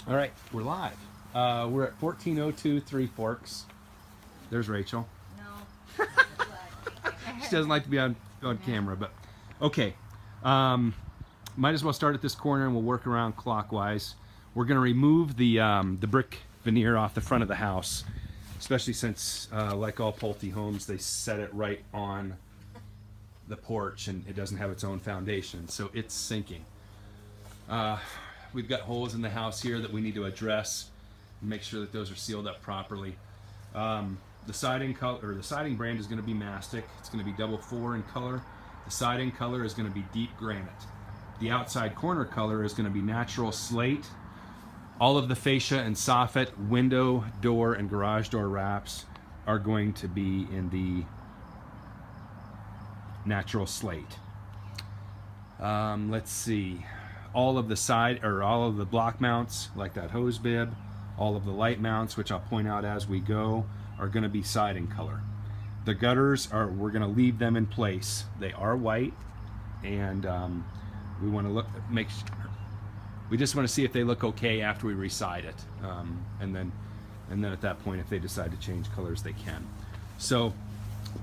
All right, we're live. We're at 1402 Three Forks. There's Rachel. No. She doesn't like to be on camera, but okay. Might as well start at this corner and we'll work around clockwise. We're going to remove the brick veneer off the front of the house, especially since, like all Pulte homes, they set it right on the porch and it doesn't have its own foundation, so it's sinking. We've got holes in the house here that we need to address and make sure that those are sealed up properly. The siding color, or the siding brand, is going to be mastic. It's going to be double 4 in color. The siding color is going to be deep granite. The outside corner color is going to be natural slate. All of the fascia and soffit, window, door, and garage door wraps are going to be in the natural slate. Let's see. All of the side, or all of the block mounts, like that hose bib, all of the light mounts, which I'll point out as we go, are going to be siding color. The gutters are, we're going to leave them in place. They are white, and we want to we just want to see if they look okay after we reside it, and then at that point, if they decide to change colors, they can. So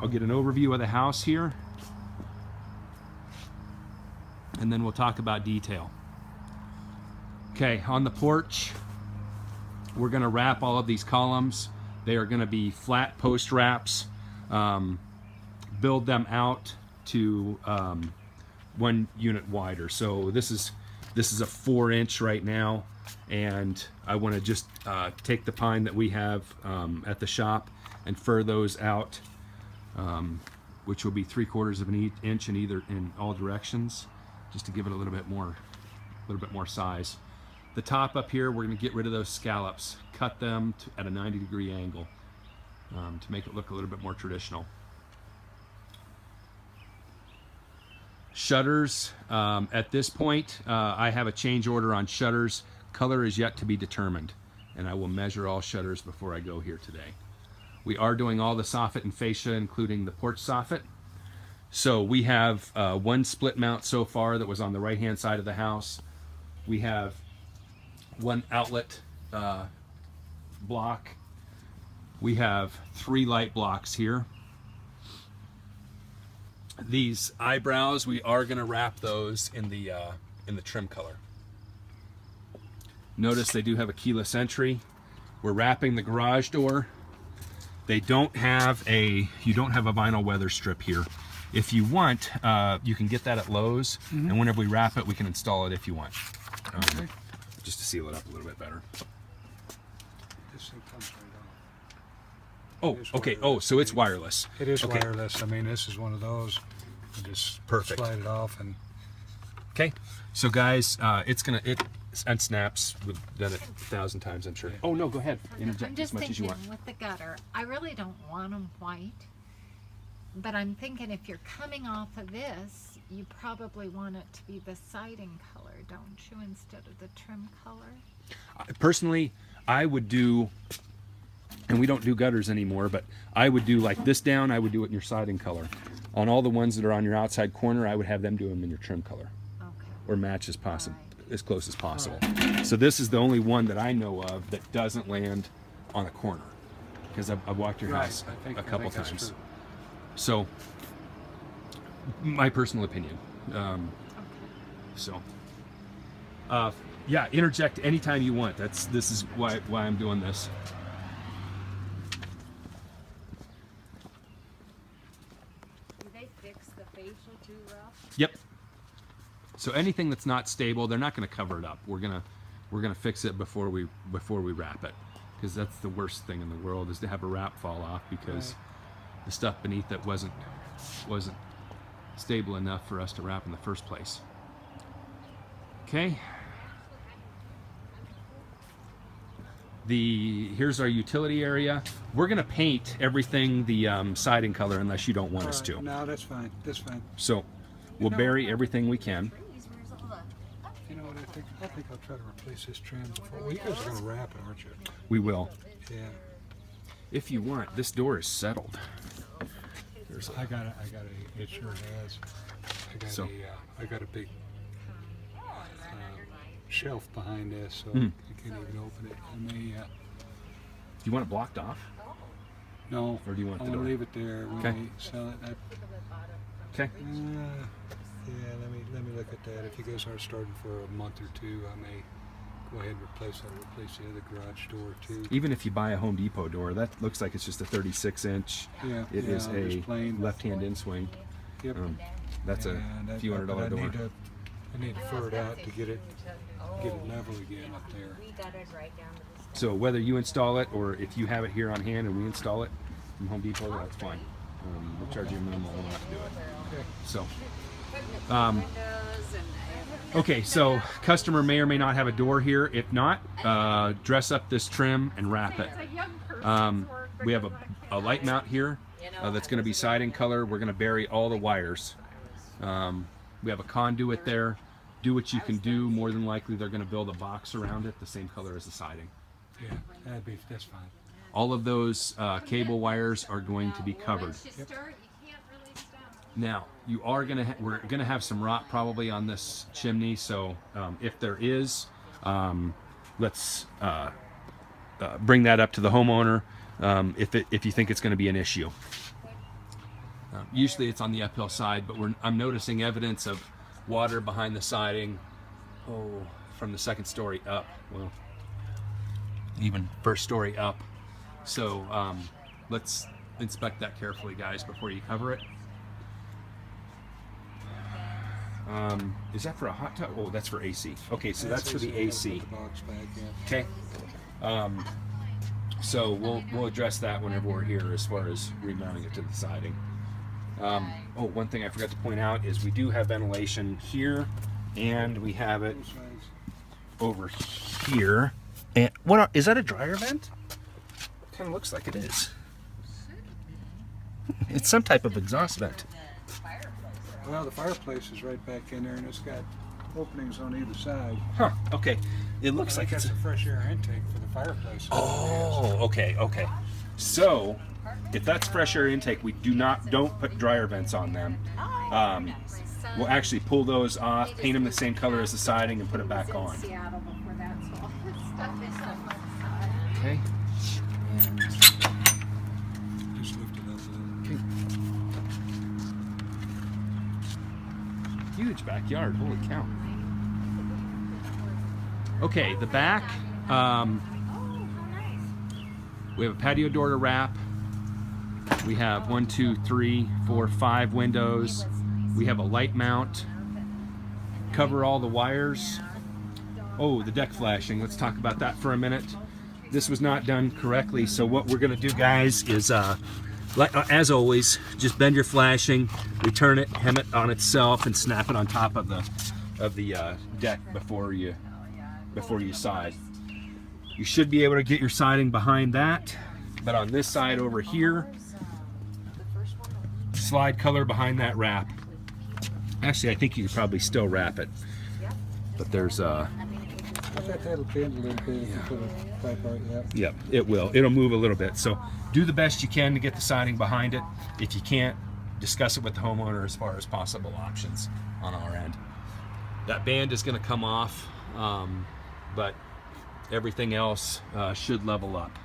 I'll get an overview of the house here, and then we'll talk about detail. Okay, on the porch, we're going to wrap all of these columns. They are going to be flat post wraps. Build them out to 1 unit wider. So this is a 4-inch right now, and I want to just take the pine that we have at the shop and fur those out, which will be 3/4 of an inch in all directions, just to give it a little bit more size. The top up here, we're going to get rid of those scallops, cut them at a 90-degree angle to make it look a little bit more traditional. Shutters, at this point, I have a change order on shutters. Color is yet to be determined, and I will measure all shutters before I go here today. We are doing all the soffit and fascia, including the porch soffit. So we have 1 split mount so far that was on the right-hand side of the house. We have 1 outlet block. We have 3 light blocks here. These eyebrows, we are going to wrap those in the trim color. Notice they do have a keyless entry. We're wrapping the garage door. You don't have a vinyl weather strip here. If you want, you can get that at Lowe's, and whenever we wrap it, we can install it if you want. Okay. Just to seal it up a little bit better. This thing comes right Oh, okay. Oh, so it's wireless. It is okay. wireless. I mean, this is one of those. You just Perfect. slide it off and. Okay. So guys, it unsnaps. We've done it 1,000 times, I'm sure. Oh no, go ahead. Interject I'm just as much as you thinking want. with the gutter, I really don't want them white, but I'm thinking if you're coming off of this, you probably want it to be the siding color, don't you, instead of the trim color? Personally, I would do, and we don't do gutters anymore, but I would do like this down, I would do it in your siding color. On all the ones that are on your outside corner, I would have them do them in your trim color. Okay. Or match as possible, Right. as close as possible. So this is the only one that I know of that doesn't land on a corner, because I've walked your house a couple that's times. true. So, my personal opinion. Okay. So, yeah, interject anytime you want. This is why I'm doing this. Do they fix the facial too rough? Yep. So anything that's not stable, they're not going to cover it up. We're gonna fix it before we wrap it, because that's the worst thing in the world, is to have a wrap fall off because the stuff beneath it wasn't stable enough for us to wrap in the first place. Okay. Here's our utility area. We're gonna paint everything the siding color unless you don't want us to. No, that's fine. That's fine. So we'll bury everything we can. You know what I think I'll try to replace this trim before. Well, you guys are gonna wrap it, aren't you? We will. Yeah. If you want, this door is settled. I got it. It sure has. I got a big shelf behind this, so Mhm. I can't even open it. I may, Do you want it blocked off? no, Or do you want I the want door? to leave it there. We Okay. may sell it. Okay. Yeah, let me look at that. If you guys aren't starting for a month or two, I may go ahead and replace the other garage door too. Even if you buy a Home Depot door, that looks like it's just a 36-inch. Yeah, It is just a plain. left-hand in-swing. Yep. That's a And I- few $100 but door. I need to fur it out to get it level again up there. So whether you install it or if you have it here on hand and we install it from Home Depot, that's fine. We'll charge you a minimal amount to do it. Okay. So, okay, so customer may or may not have a door here. If not, dress up this trim and wrap it. We have a light mount here that's going to be siding color. We're going to bury all the wires. We have a conduit there. Do what you can do. More than likely, they're going to build a box around it, the same color as the siding. Yeah, that's fine. All of those cable wires are going to be covered. Now, we're gonna have some rot probably on this chimney. So if there is, let's bring that up to the homeowner if you think it's going to be an issue. Usually it's on the uphill side, but I'm noticing evidence of water behind the siding. Oh, from the second story up. Well, even first story up. So let's inspect that carefully, guys, before you cover it. Is that for a hot tub? Oh, that's for AC. Okay, so that's for the AC. Put the box back, yeah. Okay. So we'll address that whenever we're here as far as remounting it to the siding. Oh, one thing I forgot to point out is we do have ventilation here, and we have it Both sides. over here. And what is that, a dryer vent? Kind of looks like it is. It's some type of exhaust vent. Well, the fireplace is right back in there, and it's got openings on either side. Huh, okay. It looks I like think it's that's a fresh air intake for the fireplace. Oh, okay. So, if that's fresh air intake, we don't put dryer vents on them. We'll actually pull those off, paint them the same color as the siding, and put it back on. Okay. Just lift it up a little. Huge backyard. Holy cow. Okay, the back. We have a patio door to wrap. We have 1, 2, 3, 4, 5 windows. We have a light mount. Cover all the wires. Oh, the deck flashing. Let's talk about that for a minute. This was not done correctly, so what we're going to do, guys, is as always, just bend your flashing, return it, hem it on itself, and snap it on top of the deck before you side. You should be able to get your siding behind that, but on this side over here, slide color behind that wrap. Actually, I think you could probably still wrap it, but there's I bet that'll bend a little bit if you put a pipe right, Yep, it will. It'll move a little bit. So do the best you can to get the siding behind it. If you can't, discuss it with the homeowner as far as possible options on our end. That band is going to come off, but everything else should level up.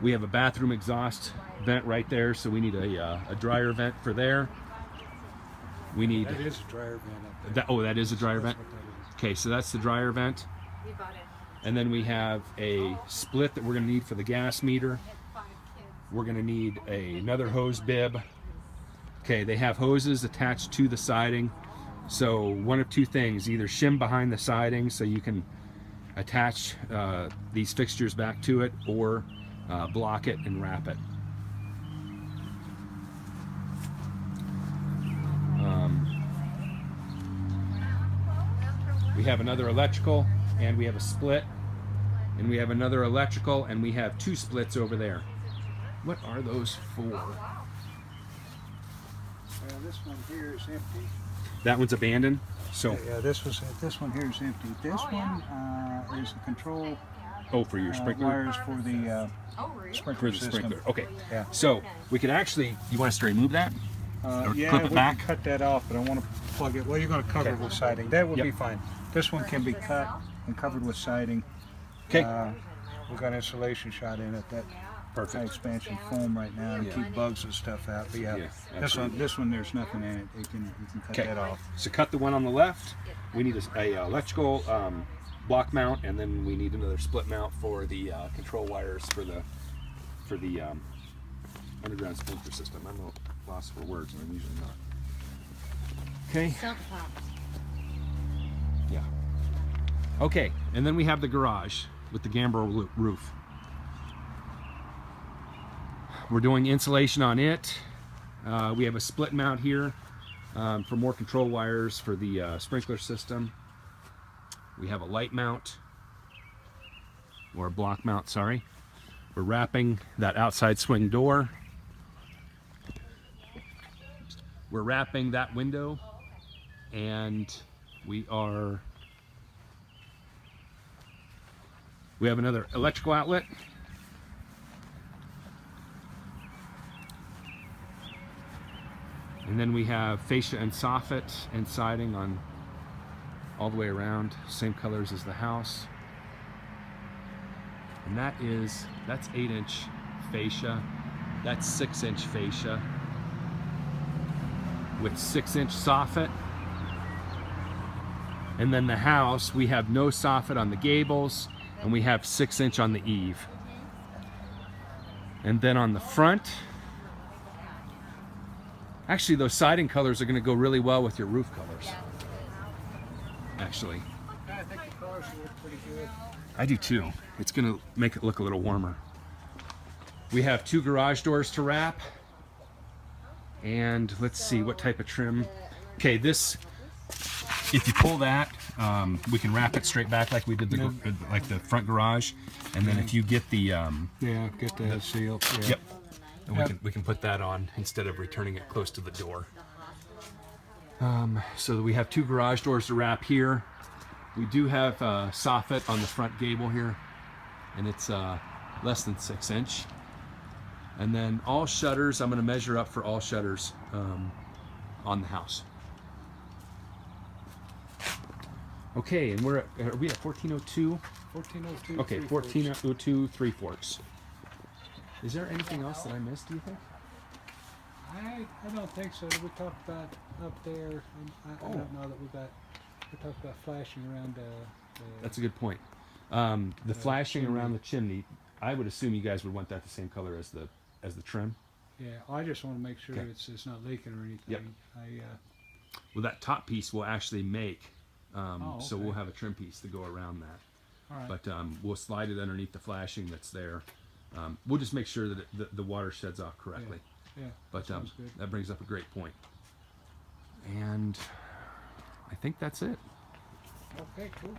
We have a bathroom exhaust vent right there, so we need a dryer vent for there. We need That is a dryer vent up there. that is a dryer vent. That's what that is. Okay, so that's the dryer vent. And then we have a split that we're going to need for the gas meter. We're going to need another hose bib. Okay, they have hoses attached to the siding. So one of two things, either shim behind the siding so you can attach these fixtures back to it, or block it and wrap it. We have another electrical, and we have a split, and we have another electrical, and we have 2 splits over there. What are those for? Well, this one here is empty. That one's abandoned. So, Yeah, this one here is empty. This one is the control for your sprinkler. wires for the For sprinkler the system. sprinkler. Okay. Yeah. So we could actually. You want us to remove that? Or Yeah, clip we it back? can cut that off, but I want to plug it. Well, you're going to cover it with siding. That would Yep. be fine. This one can be cut and covered with siding. Okay. We've got insulation shot in it. That Perfect. high expansion foam right now to keep bugs and stuff out. But yeah, Yeah, this one, there's nothing in it. You can cut Okay. that off. So cut the one on the left. We need a electrical block mount, and then we need another split mount for the control wires for the underground sprinkler system. I'm a loss for words, and I'm usually not. Okay. Silk pops. Yeah. Okay, and then we have the garage with the gambrel roof. We're doing insulation on it. We have a split mount here for more control wires for the sprinkler system. We have a light mount, or a block mount, sorry. We're wrapping that outside swing door. We're wrapping that window, and we have another electrical outlet. And then we have fascia and soffit and siding on all the way around, same colors as the house. And that's 8-inch fascia. That's 6-inch fascia with 6-inch soffit. And then the house, we have no soffit on the gables, and we have 6-inch on the eave. And then on the front, actually those siding colors are going to go really well with your roof colors. Actually, I think the colors look pretty good. I do too. It's going to make it look a little warmer. We have 2 garage doors to wrap. And let's see what type of trim. Okay, this, if you pull that, we can wrap it straight back like we did like the front garage. And then if you get the Yeah, get that seal. Yeah. yep, and we can put that on instead of returning it close to the door. So we have 2 garage doors to wrap here. We do have soffit on the front gable here, and it's less than 6-inch. And then all shutters, I'm going to measure up for all shutters on the house. Okay, and are we at 1402? 1402. Okay, 1402 Three Forks. Is there anything else that I missed, do you think? I don't think so. We talked about up there. I don't know that we talked about flashing around That's a good point. The flashing around the chimney, I would assume you guys would want that the same color as the trim. Yeah, I just want to make sure Okay. it's not leaking or anything. Yep. Well, that top piece we'll actually make, so we'll okay. have a trim piece to go around that. All right. But we'll slide it underneath the flashing that's there. We'll just make sure that the water sheds off correctly. Yeah. But sounds good. that brings up a great point. And I think that's it. Okay, cool.